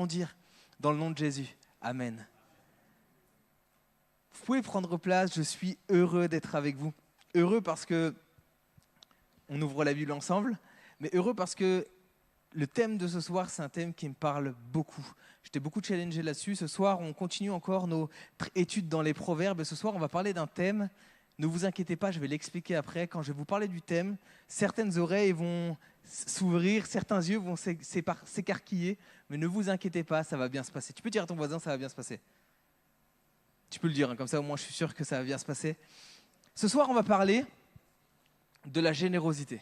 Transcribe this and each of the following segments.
grandir dans le nom de Jésus. Amen. Vous pouvez prendre place, je suis heureux d'être avec vous. Heureux parce que on ouvre la Bible ensemble, mais heureux parce que le thème de ce soir, c'est un thème qui me parle beaucoup. J'étais beaucoup challengé là-dessus. Ce soir, on continue encore nos études dans les proverbes. Et ce soir, on va parler d'un thème. Ne vous inquiétez pas, je vais l'expliquer après. Quand je vais vous parler du thème, certaines oreilles vont s'ouvrir, certains yeux vont s'écarquiller. Mais ne vous inquiétez pas, ça va bien se passer. Tu peux dire à ton voisin, ça va bien se passer. Tu peux le dire, hein, comme ça au moins je suis sûr que ça va bien se passer. Ce soir, on va parler de la générosité.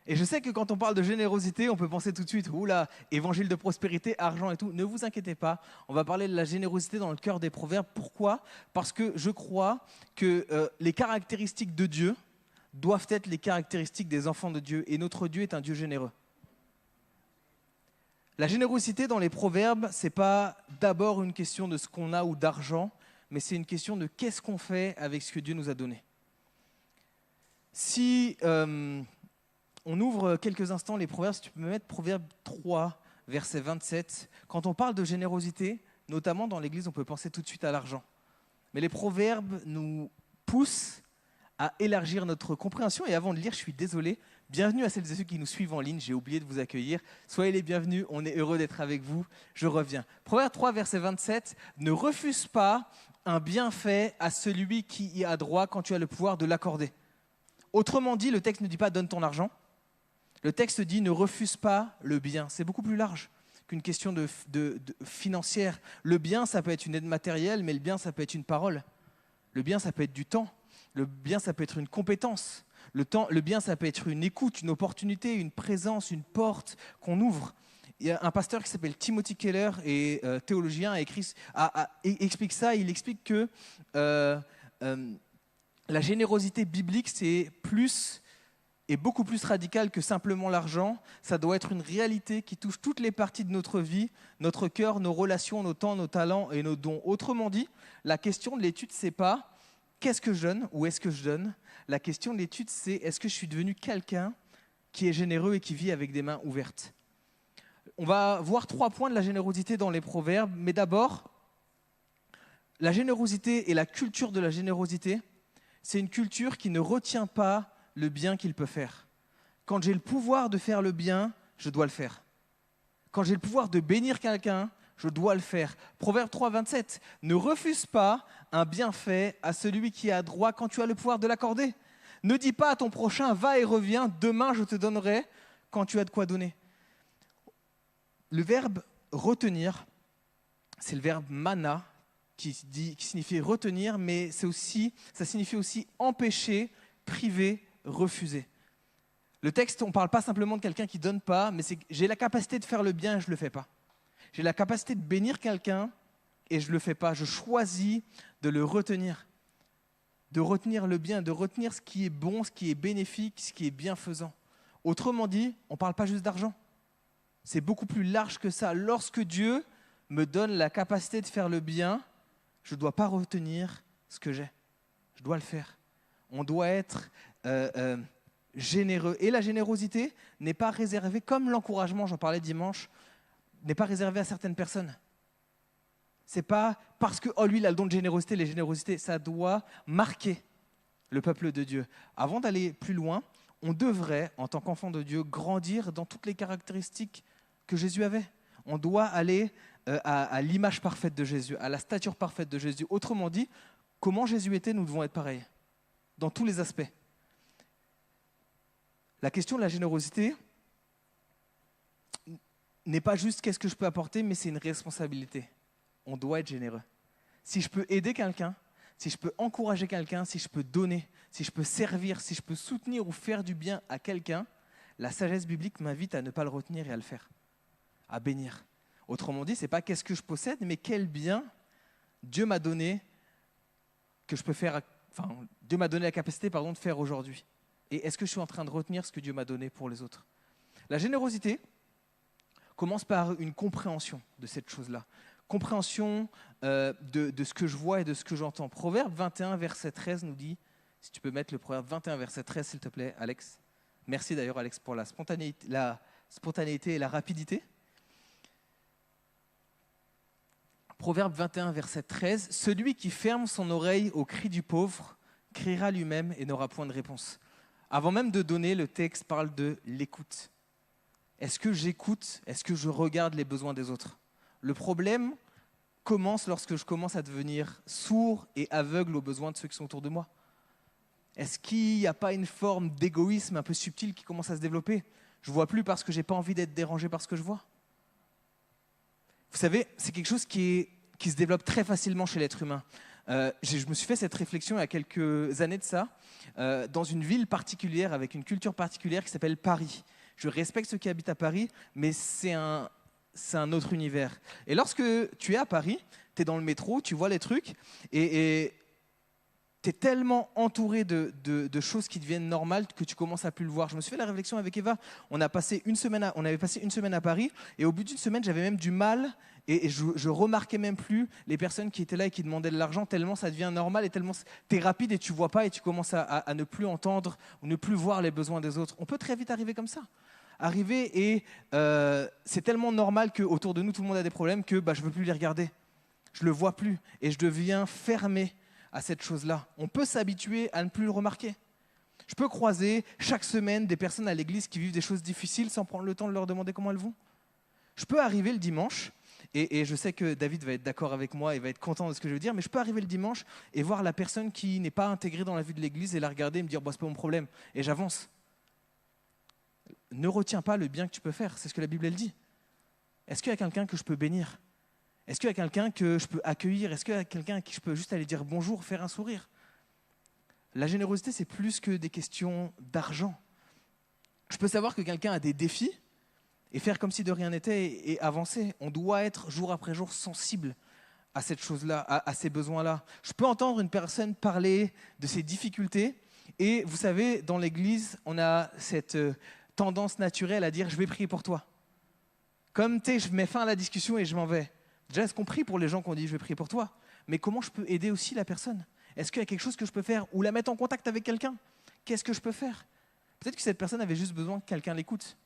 Et je sais que quand on parle de générosité, on peut penser tout de suite, oula, évangile de prospérité, argent et tout. Ne vous inquiétez pas, on va parler de la générosité dans le cœur des proverbes. Pourquoi ? Parce que je crois que les caractéristiques de Dieu doivent être les caractéristiques des enfants de Dieu. Et notre Dieu est un Dieu généreux. La générosité dans les proverbes, ce n'est pas d'abord une question de ce qu'on a ou d'argent, mais c'est une question de qu'est-ce qu'on fait avec ce que Dieu nous a donné. Si on ouvre quelques instants les proverbes, si tu peux me mettre Proverbe 3, verset 27. Quand on parle de générosité, notamment dans l'Église, on peut penser tout de suite à l'argent. Mais les proverbes nous poussent à élargir notre compréhension. Et avant de lire, je suis désolé, bienvenue à celles et ceux qui nous suivent en ligne, j'ai oublié de vous accueillir. Soyez les bienvenus, on est heureux d'être avec vous. Je reviens. Proverbe 3, verset 27. Ne refuse pas un bienfait à celui qui y a droit quand tu as le pouvoir de l'accorder. Autrement dit, le texte ne dit pas donne ton argent. Le texte dit ne refuse pas le bien. C'est beaucoup plus large qu'une question de financière. Le bien, ça peut être une aide matérielle, mais le bien, ça peut être une parole. Le bien, ça peut être du temps. Le bien, ça peut être une compétence. Le bien, ça peut être une écoute, une opportunité, une présence, une porte qu'on ouvre. Il y a un pasteur qui s'appelle Timothy Keller, et théologien, explique ça. Il explique que la générosité biblique, c'est plus et beaucoup plus radical que simplement l'argent. Ça doit être une réalité qui touche toutes les parties de notre vie, notre cœur, nos relations, nos temps, nos talents et nos dons. Autrement dit, la question de l'étude, c'est pas qu'est-ce que je donne ou est-ce que je donne. La question de l'étude, c'est est-ce que je suis devenu quelqu'un qui est généreux et qui vit avec des mains ouvertes. On va voir 3 points de la générosité dans les proverbes, mais d'abord, la générosité et la culture de la générosité, c'est une culture qui ne retient pas le bien qu'il peut faire. Quand j'ai le pouvoir de faire le bien, je dois le faire. Quand j'ai le pouvoir de bénir quelqu'un, je dois le faire. Proverbe 3, 27. Ne refuse pas un bienfait à celui qui a droit quand tu as le pouvoir de l'accorder. Ne dis pas à ton prochain, va et reviens, demain je te donnerai quand tu as de quoi donner. Le verbe retenir, c'est le verbe mana, qui signifie retenir, mais ça signifie aussi empêcher, priver, refuser. Le texte, on ne parle pas simplement de quelqu'un qui ne donne pas, mais c'est que j'ai la capacité de faire le bien et je ne le fais pas. J'ai la capacité de bénir quelqu'un et je ne le fais pas. Je choisis de le retenir, de retenir le bien, de retenir ce qui est bon, ce qui est bénéfique, ce qui est bienfaisant. Autrement dit, on ne parle pas juste d'argent. C'est beaucoup plus large que ça. Lorsque Dieu me donne la capacité de faire le bien, je ne dois pas retenir ce que j'ai. Je dois le faire. On doit être généreux. Et la générosité n'est pas réservée, comme l'encouragement, j'en parlais dimanche, n'est pas réservée à certaines personnes. C'est pas parce que lui, il a le don de générosité, les générosités, ça doit marquer le peuple de Dieu. Avant d'aller plus loin, on devrait, en tant qu'enfant de Dieu, grandir dans toutes les caractéristiques que Jésus avait. On doit aller à l'image parfaite de Jésus, à la stature parfaite de Jésus. Autrement dit, comment Jésus était, nous devons être pareils, dans tous les aspects. La question de la générosité n'est pas juste qu'est-ce que je peux apporter, mais c'est une responsabilité. On doit être généreux. Si je peux aider quelqu'un, si je peux encourager quelqu'un, si je peux donner, si je peux servir, si je peux soutenir ou faire du bien à quelqu'un, la sagesse biblique m'invite à ne pas le retenir et à le faire, à bénir. Autrement dit, ce n'est pas qu'est-ce que je possède, mais quel bien Dieu m'a donné que je peux faire, Dieu m'a donné la capacité de faire aujourd'hui. Et est-ce que je suis en train de retenir ce que Dieu m'a donné pour les autres ? La générosité commence par une compréhension de cette chose-là. Compréhension de ce que je vois et de ce que j'entends. Proverbe 21, verset 13 nous dit, si tu peux mettre le Proverbe 21, verset 13, s'il te plaît, Alex. Merci d'ailleurs, Alex, pour la spontanéité et la rapidité. Proverbe 21, verset 13, « Celui qui ferme son oreille au cri du pauvre criera lui-même et n'aura point de réponse. » Avant même de donner, le texte parle de l'écoute. Est-ce que j'écoute? Est-ce que je regarde les besoins des autres? Le problème commence lorsque je commence à devenir sourd et aveugle aux besoins de ceux qui sont autour de moi. Est-ce qu'il n'y a pas une forme d'égoïsme un peu subtile qui commence à se développer? Je ne vois plus parce que je n'ai pas envie d'être dérangé par ce que je vois. Vous savez, c'est quelque chose qui se développe très facilement chez l'être humain. Je me suis fait cette réflexion il y a quelques années de ça, dans une ville particulière, avec une culture particulière qui s'appelle Paris. Je respecte ceux qui habitent à Paris, mais c'est un autre univers. Et lorsque tu es à Paris, tu es dans le métro, tu vois les trucs, et tu es tellement entouré de choses qui deviennent normales que tu commences à plus le voir. Je me suis fait la réflexion avec Eva, on avait passé une semaine à Paris, et au bout d'une semaine, j'avais même du mal, et je remarquais même plus les personnes qui étaient là et qui demandaient de l'argent, tellement ça devient normal, et tellement tu es rapide et tu vois pas, et tu commences à ne plus entendre, ou ne plus voir les besoins des autres. On peut très vite arriver comme ça. Et c'est tellement normal qu'autour de nous, tout le monde a des problèmes que je ne veux plus les regarder. Je ne le vois plus, et je deviens fermé à cette chose-là. On peut s'habituer à ne plus le remarquer. Je peux croiser chaque semaine des personnes à l'église qui vivent des choses difficiles sans prendre le temps de leur demander comment elles vont. Je peux arriver le dimanche, et je sais que David va être d'accord avec moi et va être content de ce que je veux dire, mais je peux arriver le dimanche et voir la personne qui n'est pas intégrée dans la vie de l'église et la regarder et me dire c'est pas mon problème, et j'avance. Ne retiens pas le bien que tu peux faire, c'est ce que la Bible elle dit. Est-ce qu'il y a quelqu'un que je peux bénir? Est-ce qu'il y a quelqu'un que je peux accueillir? Est-ce qu'il y a quelqu'un à qui je peux juste aller dire bonjour, faire un sourire? La générosité, c'est plus que des questions d'argent. Je peux savoir que quelqu'un a des défis et faire comme si de rien n'était et avancer. On doit être jour après jour sensible à cette chose-là, à ces besoins-là. Je peux entendre une personne parler de ses difficultés et vous savez, dans l'église, on a cette tendance naturelle à dire « je vais prier pour toi ». Comme je mets fin à la discussion et je m'en vais. Déjà, est-ce qu'on prie pour les gens qu'on dit « je vais prier pour toi » Mais comment je peux aider aussi la personne? Est-ce qu'il y a quelque chose que je peux faire? Ou la mettre en contact avec quelqu'un? Qu'est-ce que je peux faire? Peut-être que cette personne avait juste besoin que quelqu'un l'écoute.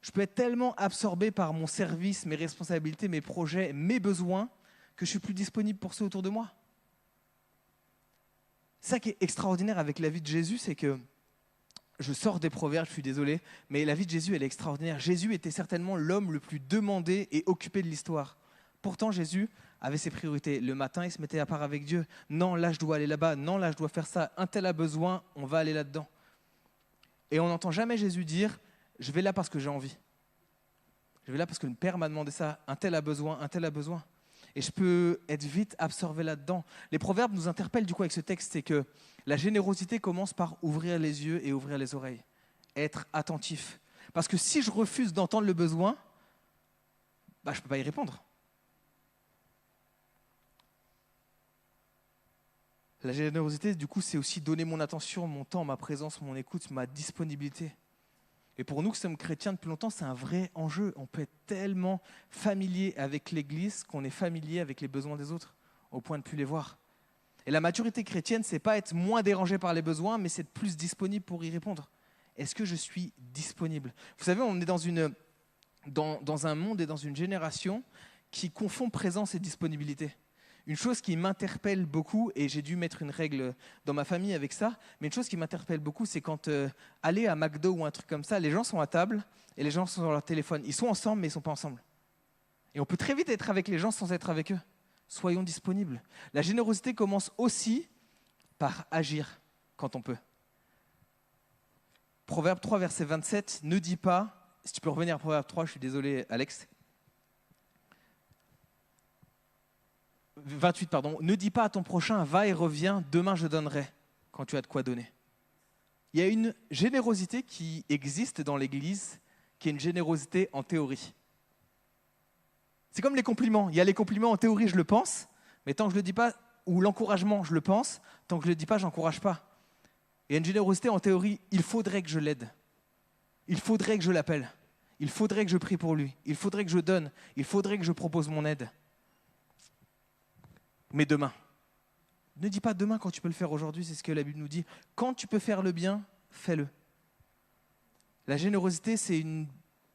Je peux être tellement absorbé par mon service, mes responsabilités, mes projets, mes besoins, que je suis plus disponible pour ceux autour de moi. Ça qui est extraordinaire avec la vie de Jésus, c'est que je sors des proverbes, je suis désolé, mais la vie de Jésus, elle est extraordinaire. Jésus était certainement l'homme le plus demandé et occupé de l'histoire. Pourtant, Jésus avait ses priorités. Le matin, il se mettait à part avec Dieu. Non, là, je dois aller là-bas. Non, là, je dois faire ça. Un tel a besoin, on va aller là-dedans. Et on n'entend jamais Jésus dire « je vais là parce que j'ai envie ». Je vais là parce que le Père m'a demandé ça. Un tel a besoin, un tel a besoin. Et je peux être vite absorbé là-dedans. Les proverbes nous interpellent du coup avec ce texte, c'est que la générosité commence par ouvrir les yeux et ouvrir les oreilles. Être attentif. Parce que si je refuse d'entendre le besoin, je ne peux pas y répondre. La générosité, du coup, c'est aussi donner mon attention, mon temps, ma présence, mon écoute, ma disponibilité. Et pour nous qui sommes chrétiens depuis longtemps, c'est un vrai enjeu. On peut être tellement familier avec l'Église qu'on est familier avec les besoins des autres, au point de ne plus les voir. Et la maturité chrétienne, c'est pas être moins dérangé par les besoins, mais c'est être plus disponible pour y répondre. Est-ce que je suis disponible? Vous savez, on est dans un monde et dans une génération qui confond présence et disponibilité. Une chose qui m'interpelle beaucoup, et j'ai dû mettre une règle dans ma famille avec ça, mais une chose qui m'interpelle beaucoup, c'est quand aller à McDo ou un truc comme ça, les gens sont à table et les gens sont sur leur téléphone. Ils sont ensemble, mais ils ne sont pas ensemble. Et on peut très vite être avec les gens sans être avec eux. Soyons disponibles. La générosité commence aussi par agir quand on peut. Proverbe 3, verset 27, ne dis pas, si tu peux revenir à Proverbe 3, je suis désolé Alex, 28, pardon, ne dis pas à ton prochain, va et reviens, demain je donnerai, quand tu as de quoi donner. Il y a une générosité qui existe dans l'Église, qui est une générosité en théorie. C'est comme les compliments. Il y a les compliments en théorie, je le pense, mais tant que je ne le dis pas, ou l'encouragement, je le pense, tant que je ne le dis pas, je n'encourage pas. Il y a une générosité en théorie, il faudrait que je l'aide. Il faudrait que je l'appelle. Il faudrait que je prie pour lui. Il faudrait que je donne. Il faudrait que je propose mon aide. Mais demain. Ne dis pas demain quand tu peux le faire aujourd'hui, c'est ce que la Bible nous dit. Quand tu peux faire le bien, fais-le. La générosité,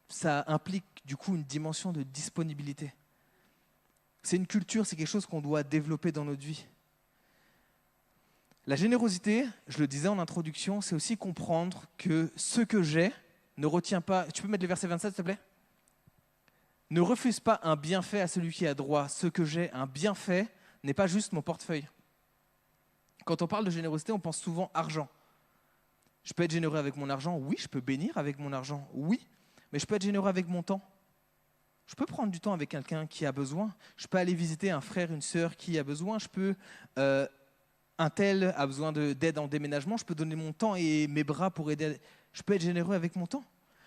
ça implique du coup une dimension de disponibilité. C'est une culture, c'est quelque chose qu'on doit développer dans notre vie. La générosité, je le disais en introduction, c'est aussi comprendre que ce que j'ai ne retient pas... Tu peux mettre le verset 27, s'il te plaît ? Ne refuse pas un bienfait à celui qui a droit. Ce que j'ai, un bienfait, n'est pas juste mon portefeuille. Quand on parle de générosité, on pense souvent argent. Je peux être généreux avec mon argent, oui. Je peux bénir avec mon argent, oui. Mais je peux être généreux avec mon temps. Je peux prendre du temps avec quelqu'un qui a besoin. Je peux aller visiter un frère, une sœur qui a besoin. Je peux... un tel a besoin d'aide en déménagement, je peux donner mon temps et mes bras pour aider. Je peux être généreux avec mon temps.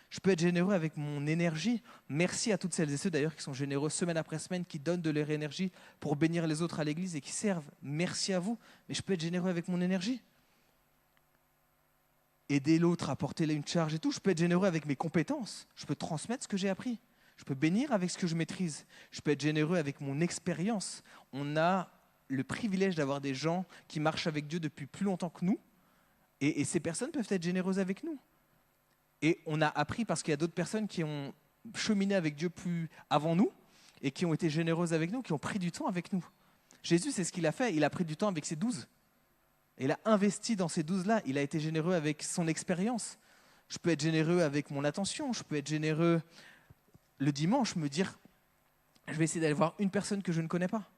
Je peux être généreux avec mon énergie. Merci à toutes celles et ceux d'ailleurs qui sont généreux semaine après semaine, qui donnent de leur énergie pour bénir les autres à l'église et qui servent. Merci à vous. Mais je peux être généreux avec mon énergie. Aider l'autre à porter une charge et tout. Je peux être généreux avec mes compétences. Je peux transmettre ce que j'ai appris. Je peux bénir avec ce que je maîtrise. Je peux être généreux avec mon expérience. On a le privilège d'avoir des gens qui marchent avec Dieu depuis plus longtemps que nous. Et ces personnes peuvent être généreuses avec nous. Et on a appris parce qu'il y a d'autres personnes qui ont cheminé avec Dieu plus avant nous et qui ont été généreuses avec nous, qui ont pris du temps avec nous. Jésus, c'est ce qu'il a fait. Il a pris du temps avec ses 12. Et il a investi dans ces 12-là. Il a été généreux avec son expérience. Je peux être généreux avec mon attention. Je peux être généreux le dimanche, me dire, je vais essayer d'aller voir une personne que je ne connais pas.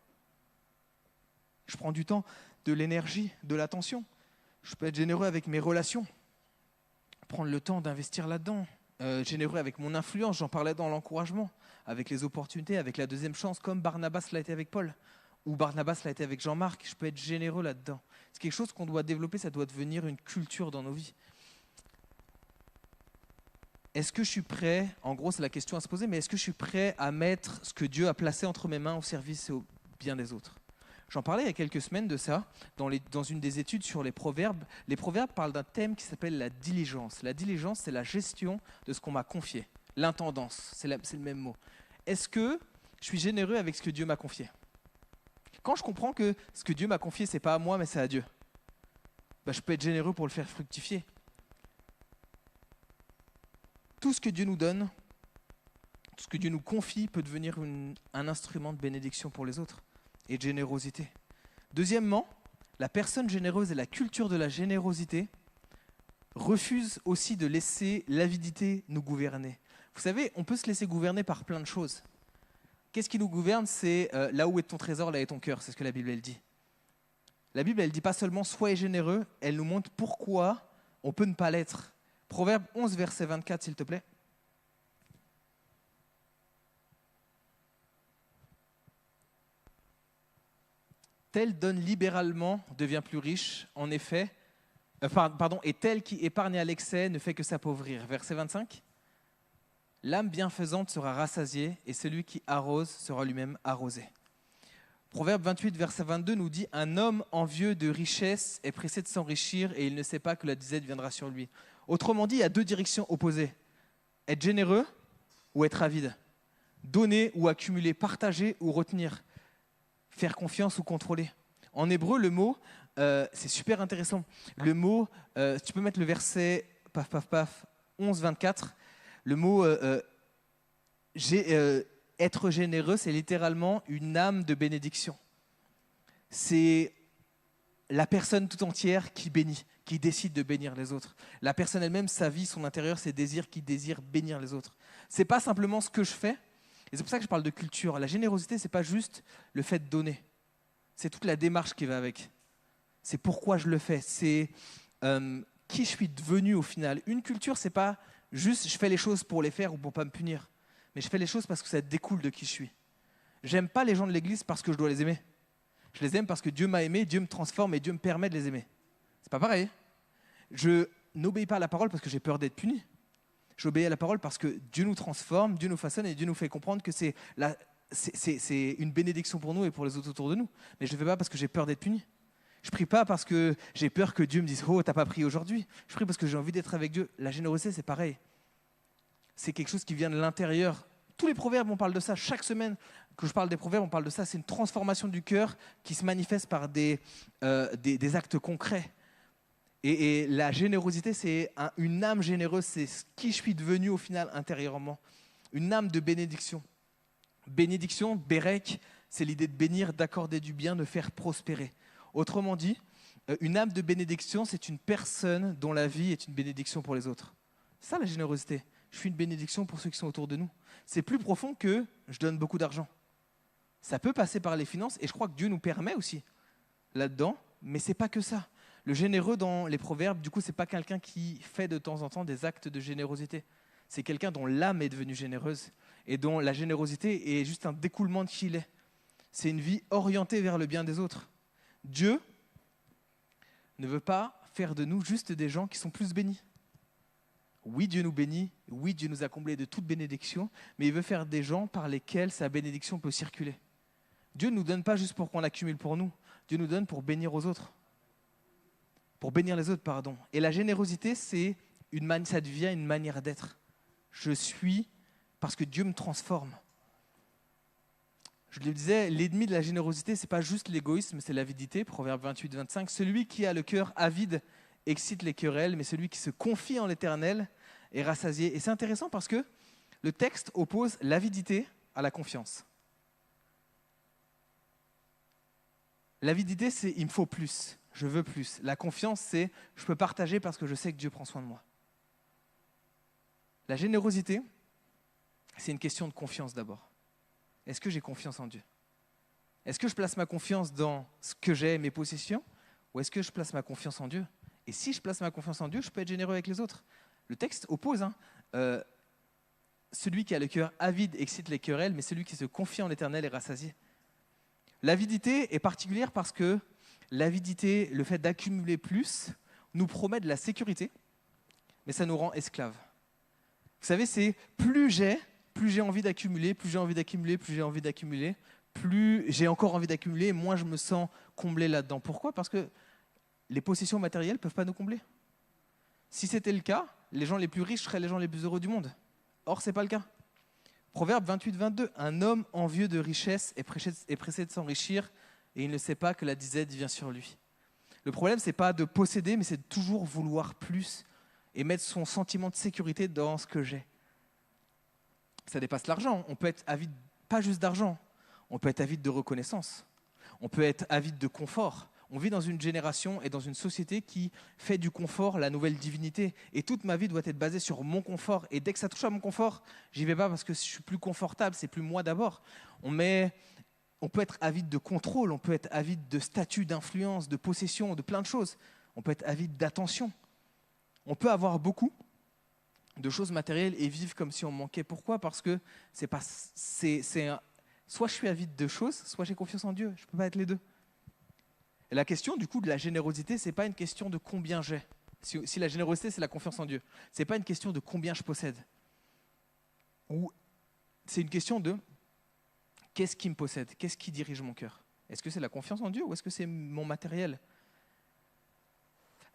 Je prends du temps, de l'énergie, de l'attention. Je peux être généreux avec mes relations. Prendre le temps d'investir là-dedans. Généreux avec mon influence, j'en parlais dans l'encouragement. Avec les opportunités, avec la deuxième chance, comme Barnabas l'a été avec Paul. Ou Barnabas l'a été avec Jean-Marc. Je peux être généreux là-dedans. C'est quelque chose qu'on doit développer, ça doit devenir une culture dans nos vies. Est-ce que je suis prêt, en gros c'est la question à se poser, mais est-ce que je suis prêt à mettre ce que Dieu a placé entre mes mains au service et au bien des autres ? J'en parlais il y a quelques semaines de ça, dans une des études sur les proverbes. Les proverbes parlent d'un thème qui s'appelle la diligence. La diligence, c'est la gestion de ce qu'on m'a confié. L'intendance, c'est le même mot. Est-ce que je suis généreux avec ce que Dieu m'a confié ? Quand je comprends que ce que Dieu m'a confié, ce n'est pas à moi, mais c'est à Dieu, je peux être généreux pour le faire fructifier. Tout ce que Dieu nous donne, tout ce que Dieu nous confie peut devenir un instrument de bénédiction pour les autres et de générosité. Deuxièmement, la personne généreuse et la culture de la générosité refusent aussi de laisser l'avidité nous gouverner. Vous savez, on peut se laisser gouverner par plein de choses. Qu'est-ce qui nous gouverne ? C'est là où est ton trésor, là est ton cœur, c'est ce que la Bible elle dit. La Bible elle dit pas seulement soyez généreux, elle nous montre pourquoi on peut ne pas l'être. Proverbe 11, verset 24, s'il te plaît. Tel donne libéralement devient plus riche, en effet, et tel qui épargne à l'excès ne fait que s'appauvrir. Verset 25. L'âme bienfaisante sera rassasiée et celui qui arrose sera lui-même arrosé. Proverbe 28, verset 22 nous dit « Un homme envieux de richesse est pressé de s'enrichir et il ne sait pas que la disette viendra sur lui. » Autrement dit, il y a deux directions opposées. Être généreux ou être avide. Donner ou accumuler, partager ou retenir. Faire confiance ou contrôler. En hébreu, le mot, c'est super intéressant. Le mot, tu peux mettre le verset 11, 24. Le mot être généreux, c'est littéralement une âme de bénédiction. C'est la personne tout entière qui bénit, qui décide de bénir les autres. La personne elle-même, sa vie, son intérieur, ses désirs qui désirent bénir les autres. C'est pas simplement ce que je fais. Et c'est pour ça que je parle de culture. La générosité, c'est pas juste le fait de donner. C'est toute la démarche qui va avec. C'est pourquoi je le fais. C'est qui je suis devenu au final. Une culture, c'est pas juste je fais les choses pour les faire ou pour pas me punir. Mais je fais les choses parce que ça découle de qui je suis. J'aime pas les gens de l'église parce que je dois les aimer. Je les aime parce que Dieu m'a aimé, Dieu me transforme et Dieu me permet de les aimer. C'est pas pareil. Je n'obéis pas à la parole parce que j'ai peur d'être puni. J'obéis à la parole parce que Dieu nous transforme, Dieu nous façonne et Dieu nous fait comprendre que c'est une bénédiction pour nous et pour les autres autour de nous. Mais je ne le fais pas parce que j'ai peur d'être puni. Je ne prie pas parce que j'ai peur que Dieu me dise « Oh, t'as pas prié aujourd'hui ». Je prie parce que j'ai envie d'être avec Dieu. La générosité, c'est pareil. C'est quelque chose qui vient de l'intérieur. Tous les proverbes, on parle de ça. Chaque semaine que je parle des proverbes, on parle de ça. C'est une transformation du cœur qui se manifeste par des actes concrets. Et la générosité, c'est une âme généreuse, c'est ce qui je suis devenu au final intérieurement. Une âme de bénédiction. Bénédiction, Bérek, C'est l'idée de bénir, d'accorder du bien, de faire prospérer. Autrement dit, une âme de bénédiction, c'est une personne dont la vie est une bénédiction pour les autres. C'est ça la générosité. Je suis une bénédiction pour ceux qui sont autour de nous. C'est plus profond que je donne beaucoup d'argent. Ça peut passer par les finances et je crois que Dieu nous permet aussi là-dedans, mais ce n'est pas que ça. Le généreux dans les proverbes, du coup, ce n'est pas quelqu'un qui fait de temps en temps des actes de générosité. C'est quelqu'un dont l'âme est devenue généreuse et dont la générosité est juste un découlement de qui il est. C'est une vie orientée vers le bien des autres. Dieu ne veut pas faire de nous juste des gens qui sont plus bénis. Oui, Dieu nous bénit, oui, Dieu nous a comblés de toute bénédiction, mais il veut faire des gens par lesquels sa bénédiction peut circuler. Dieu ne nous donne pas juste pour qu'on l'accumule pour nous, Dieu nous donne pour bénir aux autres. Pour bénir les autres, pardon. Et la générosité, ça devient une manière d'être. Je suis parce que Dieu me transforme. Je le disais, l'ennemi de la générosité, ce n'est pas juste l'égoïsme, c'est l'avidité, Proverbe 28-25. Celui qui a le cœur avide excite les querelles, mais celui qui se confie en l'Éternel est rassasié. Et c'est intéressant parce que le texte oppose l'avidité à la confiance. L'avidité, c'est « il me faut plus », « je veux plus ». La confiance, c'est « je peux partager parce que je sais que Dieu prend soin de moi ». La générosité, c'est une question de confiance d'abord. Est-ce que j'ai confiance en Dieu? Est-ce que je place ma confiance dans ce que j'ai, mes possessions, ou est-ce que je place ma confiance en Dieu? Et si je place ma confiance en Dieu, je peux être généreux avec les autres. Le texte oppose, celui qui a le cœur avide excite les querelles, mais celui qui se confie en l'Éternel est rassasié. L'avidité est particulière parce que l'avidité, le fait d'accumuler plus, nous promet de la sécurité, mais ça nous rend esclaves. Vous savez, c'est plus j'ai envie d'accumuler, plus j'ai envie d'accumuler, plus j'ai envie d'accumuler, plus j'ai encore envie d'accumuler, moins je me sens comblé là-dedans. Pourquoi? Parce que les possessions matérielles ne peuvent pas nous combler. Si c'était le cas, les gens les plus riches seraient les gens les plus heureux du monde. Or, ce n'est pas le cas. Proverbe 28-22, un homme envieux de richesse est pressé de s'enrichir et il ne sait pas que la disette vient sur lui. Le problème, ce n'est pas de posséder, mais c'est de toujours vouloir plus et mettre son sentiment de sécurité dans ce que j'ai. Ça dépasse l'argent. On peut être avide, pas juste d'argent, on peut être avide de reconnaissance. On peut être avide de confort. On vit dans une génération et dans une société qui fait du confort la nouvelle divinité. Et toute ma vie doit être basée sur mon confort. Et dès que ça touche à mon confort, j'y vais pas parce que je suis plus confortable, c'est plus moi d'abord. On peut être avide de contrôle, on peut être avide de statut, d'influence, de possession, de plein de choses. On peut être avide d'attention. On peut avoir beaucoup de choses matérielles et vivre comme si on manquait. Pourquoi? Parce que soit je suis avide de choses, soit j'ai confiance en Dieu. Je ne peux pas être les deux. Et la question du coup de la générosité, ce n'est pas une question de combien j'ai. Si la générosité, c'est la confiance en Dieu, ce n'est pas une question de combien je possède. Ou c'est une question de qu'est-ce qui me possède? Qu'est-ce qui dirige mon cœur? Est-ce que c'est la confiance en Dieu ou est-ce que c'est mon matériel?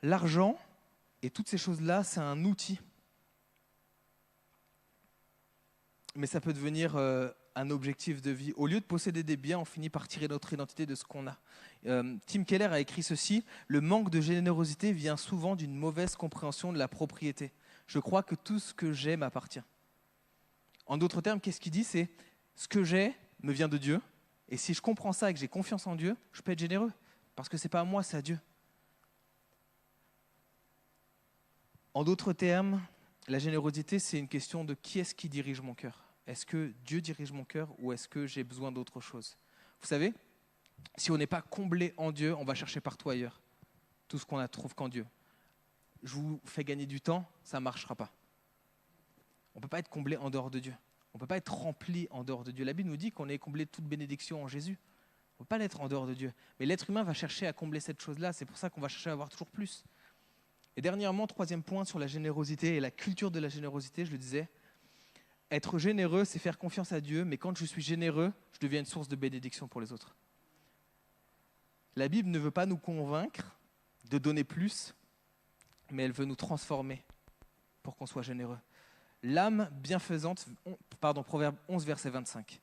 L'argent et toutes ces choses-là, c'est un outil. Mais ça peut devenir un objectif de vie. Au lieu de posséder des biens, on finit par tirer notre identité de ce qu'on a. Tim Keller a écrit ceci: « Le manque de générosité vient souvent d'une mauvaise compréhension de la propriété. Je crois que tout ce que j'ai m'appartient. » En d'autres termes, qu'est-ce qu'il dit? C'est ce que j'ai me vient de Dieu. Et si je comprends ça et que j'ai confiance en Dieu, je peux être généreux. Parce que ce n'est pas à moi, c'est à Dieu. En d'autres termes, la générosité, c'est une question de qui est-ce qui dirige mon cœur. Est-ce que Dieu dirige mon cœur ou est-ce que j'ai besoin d'autre chose? Vous savez, si on n'est pas comblé en Dieu, on va chercher partout ailleurs. Tout ce qu'on ne trouve qu'en Dieu. Je vous fais gagner du temps, ça ne marchera pas. On ne peut pas être comblé en dehors de Dieu. On ne peut pas être rempli en dehors de Dieu. La Bible nous dit qu'on est comblé de toute bénédiction en Jésus. On ne peut pas l'être en dehors de Dieu. Mais l'être humain va chercher à combler cette chose-là. C'est pour ça qu'on va chercher à avoir toujours plus. Et dernièrement, troisième point sur la générosité et la culture de la générosité, je le disais, être généreux, c'est faire confiance à Dieu, mais quand je suis généreux, je deviens une source de bénédiction pour les autres. La Bible ne veut pas nous convaincre de donner plus, mais elle veut nous transformer pour qu'on soit généreux. L'âme bienfaisante, Proverbe 11, verset 25.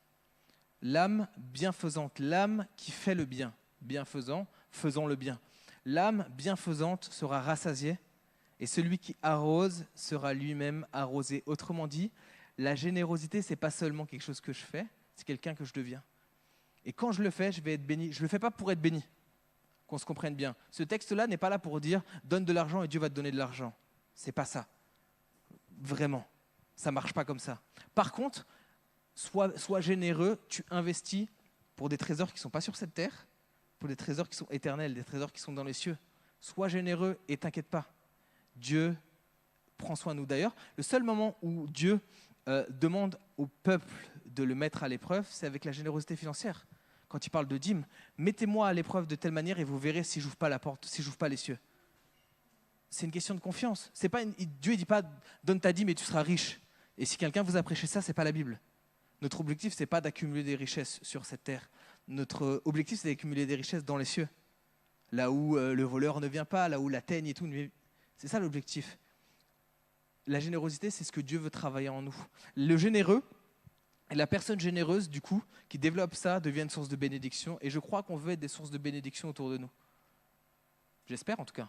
L'âme bienfaisante, l'âme qui fait le bien, bienfaisant, faisant le bien. L'âme bienfaisante sera rassasiée et celui qui arrose sera lui-même arrosé. Autrement dit, la générosité, ce n'est pas seulement quelque chose que je fais, c'est quelqu'un que je deviens. Et quand je le fais, je vais être béni. Je ne le fais pas pour être béni, qu'on se comprenne bien. Ce texte-là n'est pas là pour dire « donne de l'argent et Dieu va te donner de l'argent ». C'est pas ça. Vraiment. Ça ne marche pas comme ça. Par contre, sois généreux, tu investis pour des trésors qui ne sont pas sur cette terre, pour des trésors qui sont éternels, des trésors qui sont dans les cieux. Sois généreux et t'inquiète pas. Dieu prend soin de nous. D'ailleurs, le seul moment où Dieu demande au peuple de le mettre à l'épreuve, c'est avec la générosité financière. Quand il parle de dîmes, mettez-moi à l'épreuve de telle manière et vous verrez si j'ouvre pas la porte, si j'ouvre pas les cieux. C'est une question de confiance. Dieu ne dit pas donne ta dîme et tu seras riche. Et si quelqu'un vous a prêché ça, c'est pas la Bible. Notre objectif, c'est pas d'accumuler des richesses sur cette terre. Notre objectif, c'est d'accumuler des richesses dans les cieux. Là où le voleur ne vient pas, là où la teigne et tout. C'est ça l'objectif. La générosité, c'est ce que Dieu veut travailler en nous. Le généreux, et la personne généreuse, du coup, qui développe ça, devient une source de bénédiction. Et je crois qu'on veut être des sources de bénédiction autour de nous. J'espère, en tout cas.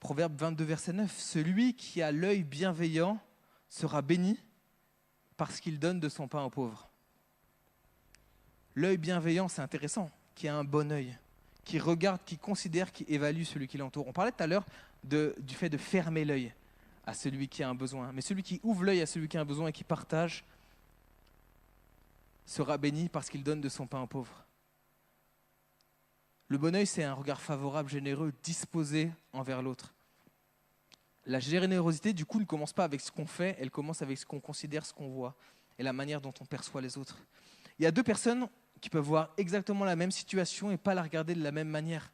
Proverbe 22, verset 9. Celui qui a l'œil bienveillant sera béni parce qu'il donne de son pain aux pauvres. L'œil bienveillant, c'est intéressant, qui a un bon œil, qui regarde, qui considère, qui évalue celui qui l'entoure. On parlait tout à l'heure du fait de fermer l'œil à celui qui a un besoin. Mais celui qui ouvre l'œil à celui qui a un besoin et qui partage sera béni parce qu'il donne de son pain aux pauvres. Le bon œil, c'est un regard favorable, généreux, disposé envers l'autre. La générosité, du coup, ne commence pas avec ce qu'on fait, elle commence avec ce qu'on considère, ce qu'on voit et la manière dont on perçoit les autres. Il y a deux personnes qui peuvent voir exactement la même situation et pas la regarder de la même manière.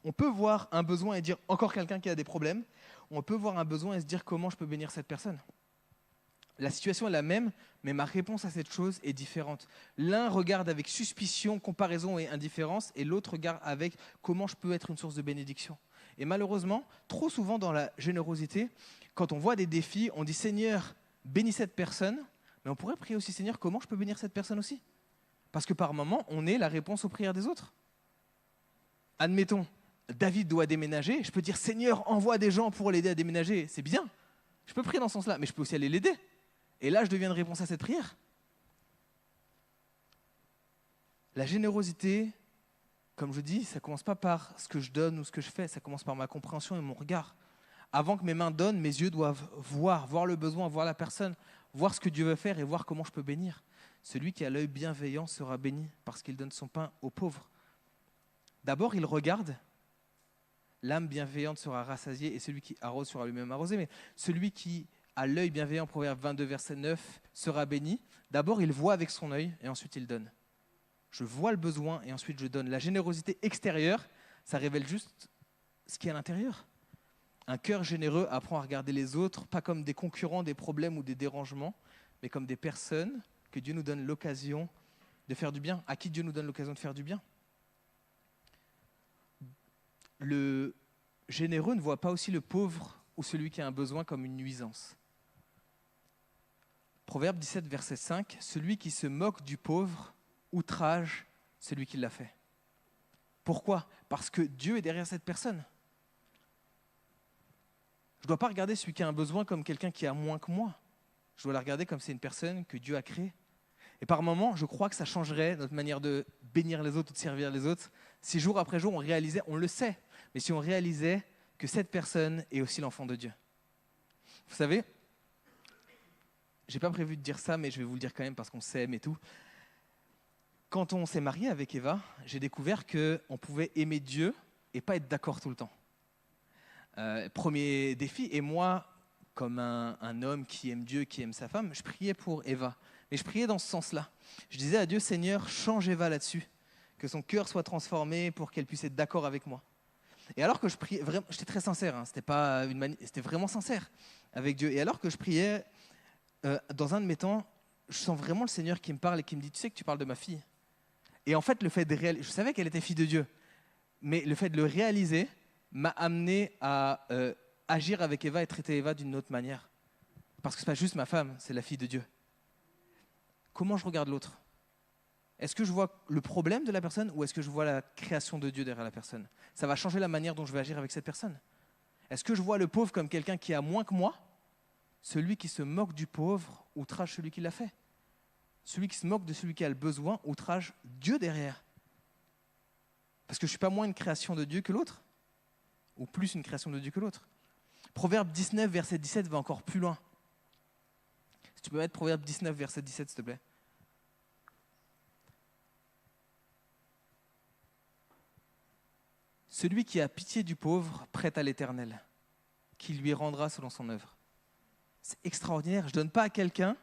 On peut voir un besoin et dire encore quelqu'un qui a des problèmes. On peut voir un besoin et se dire comment je peux bénir cette personne. La situation est la même, mais ma réponse à cette chose est différente. L'un regarde avec suspicion, comparaison et indifférence, et l'autre regarde avec comment je peux être une source de bénédiction. Et malheureusement, trop souvent dans la générosité, quand on voit des défis, on dit « Seigneur, bénis cette personne », mais on pourrait prier aussi « Seigneur, comment je peux bénir cette personne aussi ?» Parce que par moment, on est la réponse aux prières des autres. Admettons, David doit déménager, je peux dire « Seigneur, envoie des gens pour l'aider à déménager », c'est bien. Je peux prier dans ce sens-là, mais je peux aussi aller l'aider. Et là, je deviens une réponse à cette prière. La générosité, comme je dis, ça ne commence pas par ce que je donne ou ce que je fais, ça commence par ma compréhension et mon regard. Avant que mes mains donnent, mes yeux doivent voir le besoin, voir la personne, voir ce que Dieu veut faire et voir comment je peux bénir. Celui qui a l'œil bienveillant sera béni parce qu'il donne son pain aux pauvres. D'abord, il regarde, l'âme bienveillante sera rassasiée et celui qui arrose sera lui-même arrosé. Mais celui qui a l'œil bienveillant, Proverbe 22, verset 9, sera béni. D'abord, il voit avec son œil et ensuite il donne. Je vois le besoin et ensuite je donne. La générosité extérieure, ça révèle juste ce qui est à l'intérieur. Un cœur généreux apprend à regarder les autres, pas comme des concurrents, des problèmes ou des dérangements, mais comme des personnes que Dieu nous donne l'occasion de faire du bien, à qui Dieu nous donne l'occasion de faire du bien. Le généreux ne voit pas aussi le pauvre ou celui qui a un besoin comme une nuisance. Proverbe 17, verset 5, « Celui qui se moque du pauvre outrage celui qui l'a fait. » Pourquoi ? Parce que Dieu est derrière cette personne. Je ne dois pas regarder celui qui a un besoin comme quelqu'un qui a moins que moi. Je dois la regarder comme c'est une personne que Dieu a créée. Et par moments, je crois que ça changerait notre manière de bénir les autres ou de servir les autres si jour après jour on réalisait, on le sait, mais si on réalisait que cette personne est aussi l'enfant de Dieu. Vous savez, je n'ai pas prévu de dire ça, mais je vais vous le dire quand même parce qu'on s'aime et tout. Quand on s'est marié avec Eva, j'ai découvert qu'on pouvait aimer Dieu et pas être d'accord tout le temps. Premier défi, et moi, comme un homme qui aime Dieu, qui aime sa femme, je priais pour Eva. Mais je priais dans ce sens-là. Je disais à Dieu, Seigneur, change Eva là-dessus, que son cœur soit transformé pour qu'elle puisse être d'accord avec moi. Et alors que je priais, vraiment, j'étais très sincère, hein, c'était vraiment sincère avec Dieu. Et alors que je priais, dans un de mes temps, je sens vraiment le Seigneur qui me parle et qui me dit, tu sais que tu parles de ma fille. Et en fait, le fait de réaliser, je savais qu'elle était fille de Dieu, mais le fait de le réaliser m'a amené à agir avec Eva et traiter Eva d'une autre manière. Parce que ce n'est pas juste ma femme, c'est la fille de Dieu. Comment je regarde l'autre ? Est-ce que je vois le problème de la personne ou est-ce que je vois la création de Dieu derrière la personne ? Ça va changer la manière dont je vais agir avec cette personne. Est-ce que je vois le pauvre comme quelqu'un qui a moins que moi ? Celui qui se moque du pauvre outrage celui qui l'a fait. Celui qui se moque de celui qui a le besoin outrage Dieu derrière. Parce que je ne suis pas moins une création de Dieu que l'autre, ou plus une création de Dieu que l'autre. Proverbe 19, verset 17 va encore plus loin. Si tu peux mettre Proverbe 19, verset 17, s'il te plaît. Celui qui a pitié du pauvre prête à l'Éternel, qui lui rendra selon son œuvre. C'est extraordinaire. Je ne donne pas à quelqu'un,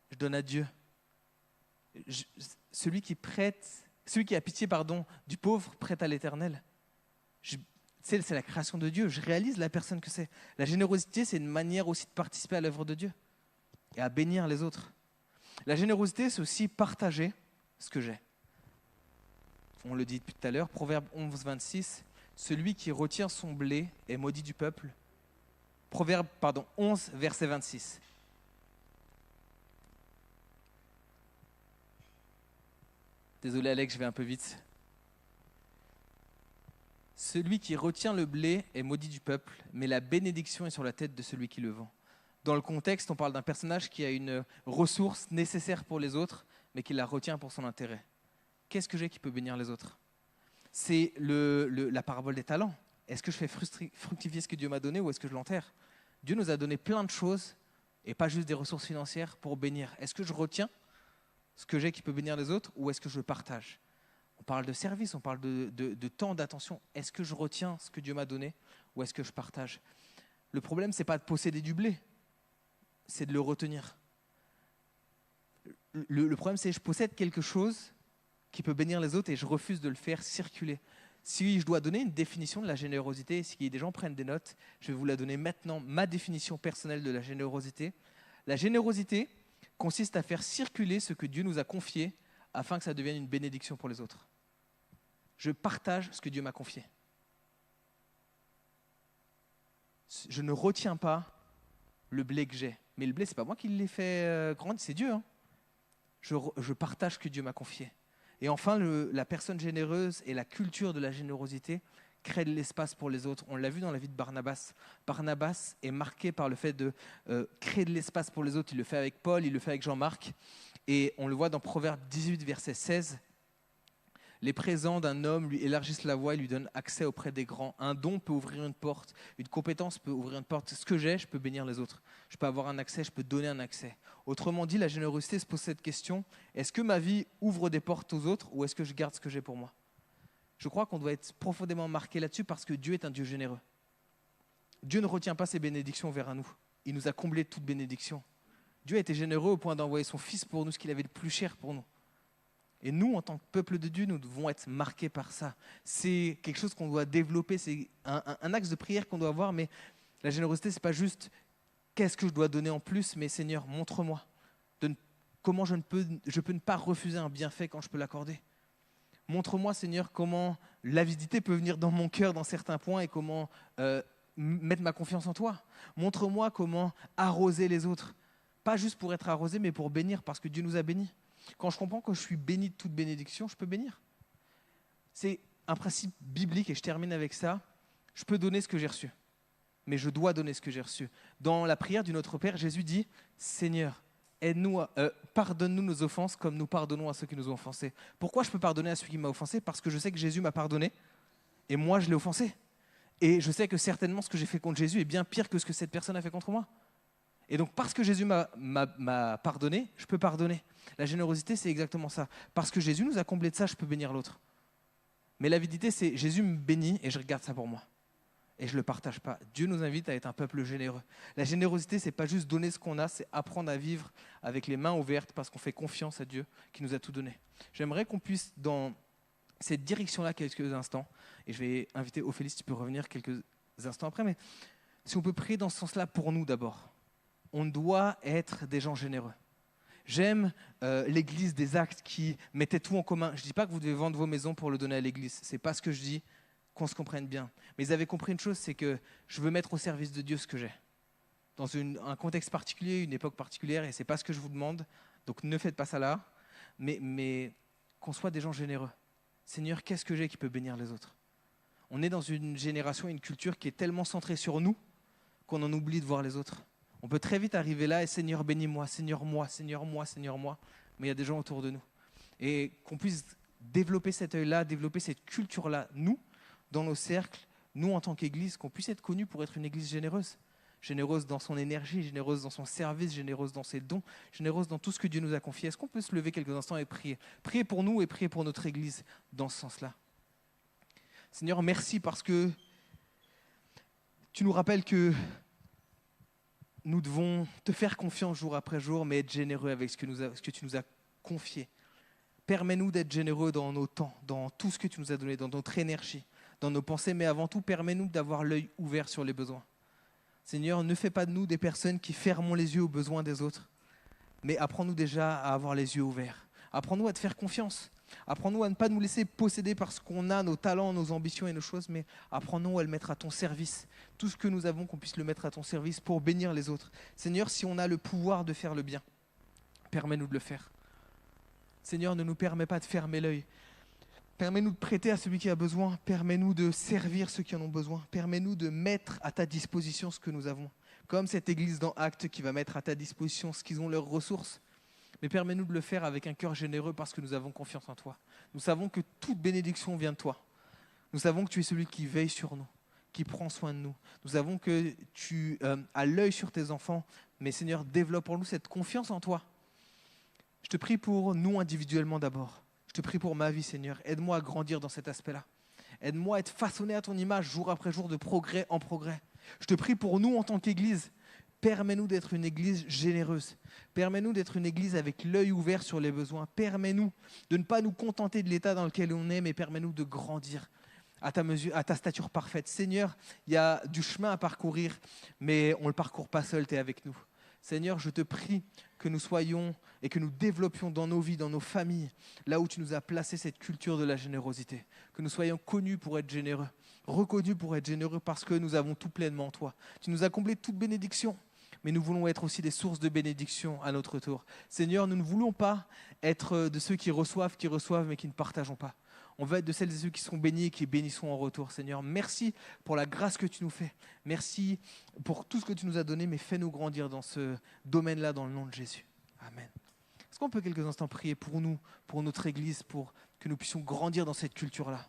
je donne à Dieu. Celui qui a pitié du pauvre prête à l'Éternel. C'est la création de Dieu. Je réalise la personne que c'est. La générosité, c'est une manière aussi de participer à l'œuvre de Dieu et à bénir les autres. La générosité, c'est aussi partager ce que j'ai. On le dit depuis tout à l'heure, Proverbe 11, 26, celui qui retient son blé est maudit du peuple. Proverbe 11, verset 26. Désolé Alex, je vais un peu vite. Celui qui retient le blé est maudit du peuple, mais la bénédiction est sur la tête de celui qui le vend. Dans le contexte, on parle d'un personnage qui a une ressource nécessaire pour les autres, mais qui la retient pour son intérêt. Qu'est-ce que j'ai qui peut bénir les autres ? C'est la parabole des talents. Est-ce que je fais fructifier ce que Dieu m'a donné ou est-ce que je l'enterre ? Dieu nous a donné plein de choses, et pas juste des ressources financières, pour bénir. Est-ce que je retiens ce que j'ai qui peut bénir les autres ou est-ce que je le partage ? On parle de service, on parle de temps, d'attention. Est-ce que je retiens ce que Dieu m'a donné ou est-ce que je partage ? Le problème, ce n'est pas de posséder du blé, c'est de le retenir. Le problème, c'est que je possède quelque chose qui peut bénir les autres et je refuse de le faire circuler. Si je dois donner une définition de la générosité, si des gens prennent des notes, je vais vous la donner maintenant, ma définition personnelle de la générosité. La générosité consiste à faire circuler ce que Dieu nous a confié afin que ça devienne une bénédiction pour les autres. Je partage ce que Dieu m'a confié. Je ne retiens pas le blé que j'ai. Mais le blé, ce n'est pas moi qui l'ai fait grandir, c'est Dieu. Je partage ce que Dieu m'a confié. Et enfin, la personne généreuse et la culture de la générosité créent de l'espace pour les autres. On l'a vu dans la vie de Barnabas. Barnabas est marqué par le fait de créer de l'espace pour les autres. Il le fait avec Paul, il le fait avec Jean-Marc. Et on le voit dans Proverbe 18, verset 16. Les présents d'un homme lui élargissent la voie et lui donnent accès auprès des grands. Un don peut ouvrir une porte, une compétence peut ouvrir une porte. Ce que j'ai, je peux bénir les autres. Je peux avoir un accès, je peux donner un accès. Autrement dit, la générosité se pose cette question, est-ce que ma vie ouvre des portes aux autres ou est-ce que je garde ce que j'ai pour moi ? Je crois qu'on doit être profondément marqué là-dessus parce que Dieu est un Dieu généreux. Dieu ne retient pas ses bénédictions vers nous. Il nous a comblé de toute bénédiction. Dieu a été généreux au point d'envoyer son Fils pour nous, ce qu'il avait de plus cher pour nous. Et nous, en tant que peuple de Dieu, nous devons être marqués par ça. C'est quelque chose qu'on doit développer, c'est un axe de prière qu'on doit avoir, mais la générosité, ce n'est pas juste qu'est-ce que je dois donner en plus, mais Seigneur, montre-moi comment je peux ne pas refuser un bienfait quand je peux l'accorder. Montre-moi, Seigneur, comment l'avidité peut venir dans mon cœur dans certains points et comment mettre ma confiance en toi. Montre-moi comment arroser les autres. Pas juste pour être arrosé, mais pour bénir, parce que Dieu nous a bénis. Quand je comprends que je suis béni de toute bénédiction, je peux bénir. C'est un principe biblique et je termine avec ça. Je peux donner ce que j'ai reçu, mais je dois donner ce que j'ai reçu. Dans la prière du Notre Père, Jésus dit « Seigneur, aide-nous, pardonne-nous nos offenses comme nous pardonnons à ceux qui nous ont offensés. » Pourquoi je peux pardonner à celui qui m'a offensé ? Parce que je sais que Jésus m'a pardonné et moi je l'ai offensé. Et je sais que certainement ce que j'ai fait contre Jésus est bien pire que ce que cette personne a fait contre moi. Et donc, parce que Jésus m'a pardonné, je peux pardonner. La générosité, c'est exactement ça. Parce que Jésus nous a comblés de ça, je peux bénir l'autre. Mais l'avidité, c'est Jésus me bénit et je regarde ça pour moi. Et je ne le partage pas. Dieu nous invite à être un peuple généreux. La générosité, ce n'est pas juste donner ce qu'on a, c'est apprendre à vivre avec les mains ouvertes parce qu'on fait confiance à Dieu qui nous a tout donné. J'aimerais qu'on puisse, dans cette direction-là, quelques instants, et je vais inviter Ophélie, si tu peux revenir quelques instants après, mais si on peut prier dans ce sens-là pour nous d'abord. On doit être des gens généreux. J'aime l'église des Actes qui mettait tout en commun. Je ne dis pas que vous devez vendre vos maisons pour le donner à l'église. Ce n'est pas ce que je dis, qu'on se comprenne bien. Mais ils avaient compris une chose, c'est que je veux mettre au service de Dieu ce que j'ai. Dans un contexte particulier, une époque particulière, et ce n'est pas ce que je vous demande. Donc ne faites pas ça là, mais qu'on soit des gens généreux. Seigneur, qu'est-ce que j'ai qui peut bénir les autres ? On est dans une génération, une culture qui est tellement centrée sur nous qu'on en oublie de voir les autres. On peut très vite arriver là et Seigneur, bénis-moi, Seigneur, moi, Seigneur, moi, Seigneur, moi. Mais il y a des gens autour de nous. Et qu'on puisse développer cet œil-là, développer cette culture-là, nous, dans nos cercles, nous en tant qu'Église, qu'on puisse être connus pour être une Église généreuse. Généreuse dans son énergie, généreuse dans son service, généreuse dans ses dons, généreuse dans tout ce que Dieu nous a confié. Est-ce qu'on peut se lever quelques instants et prier? Prier pour nous et prier pour notre Église dans ce sens-là. Seigneur, merci parce que tu nous rappelles que nous devons te faire confiance jour après jour, mais être généreux avec ce que tu nous as confié. Permets-nous d'être généreux dans nos temps, dans tout ce que tu nous as donné, dans notre énergie, dans nos pensées, mais avant tout, permets-nous d'avoir l'œil ouvert sur les besoins. Seigneur, ne fais pas de nous des personnes qui ferment les yeux aux besoins des autres, mais apprends-nous déjà à avoir les yeux ouverts. Apprends-nous à te faire confiance. Apprends-nous à ne pas nous laisser posséder parce qu'on a nos talents, nos ambitions et nos choses, mais apprends-nous à le mettre à ton service. Tout ce que nous avons, qu'on puisse le mettre à ton service pour bénir les autres. Seigneur, si on a le pouvoir de faire le bien, permets-nous de le faire. Seigneur, ne nous permets pas de fermer l'œil. Permets-nous de prêter à celui qui a besoin. Permets-nous de servir ceux qui en ont besoin. Permets-nous de mettre à ta disposition ce que nous avons. Comme cette église dans Actes qui va mettre à ta disposition ce qu'ils ont leurs ressources. Mais permets-nous de le faire avec un cœur généreux parce que nous avons confiance en toi. Nous savons que toute bénédiction vient de toi. Nous savons que tu es celui qui veille sur nous, qui prend soin de nous. Nous savons que tu as l'œil sur tes enfants. Mais Seigneur, développe pour nous cette confiance en toi. Je te prie pour nous individuellement d'abord. Je te prie pour ma vie, Seigneur. Aide-moi à grandir dans cet aspect-là. Aide-moi à être façonné à ton image jour après jour, de progrès en progrès. Je te prie pour nous en tant qu'Église. Permets-nous d'être une Église généreuse. Permets-nous d'être une Église avec l'œil ouvert sur les besoins. Permets-nous de ne pas nous contenter de l'état dans lequel on est, mais permets-nous de grandir à ta mesure, à ta stature parfaite. Seigneur, il y a du chemin à parcourir, mais on ne le parcourt pas seul, tu es avec nous. Seigneur, je te prie que nous soyons et que nous développions dans nos vies, dans nos familles, là où tu nous as placé cette culture de la générosité. Que nous soyons connus pour être généreux, reconnus pour être généreux parce que nous avons tout pleinement en toi. Tu nous as comblé de toute bénédiction, mais nous voulons être aussi des sources de bénédiction à notre tour. Seigneur, nous ne voulons pas être de ceux qui reçoivent, mais qui ne partageons pas. On veut être de celles et ceux qui sont bénis et qui bénissons en retour. Seigneur, merci pour la grâce que tu nous fais. Merci pour tout ce que tu nous as donné, mais fais-nous grandir dans ce domaine-là, dans le nom de Jésus. Amen. Est-ce qu'on peut quelques instants prier pour nous, pour notre Église, pour que nous puissions grandir dans cette culture-là ?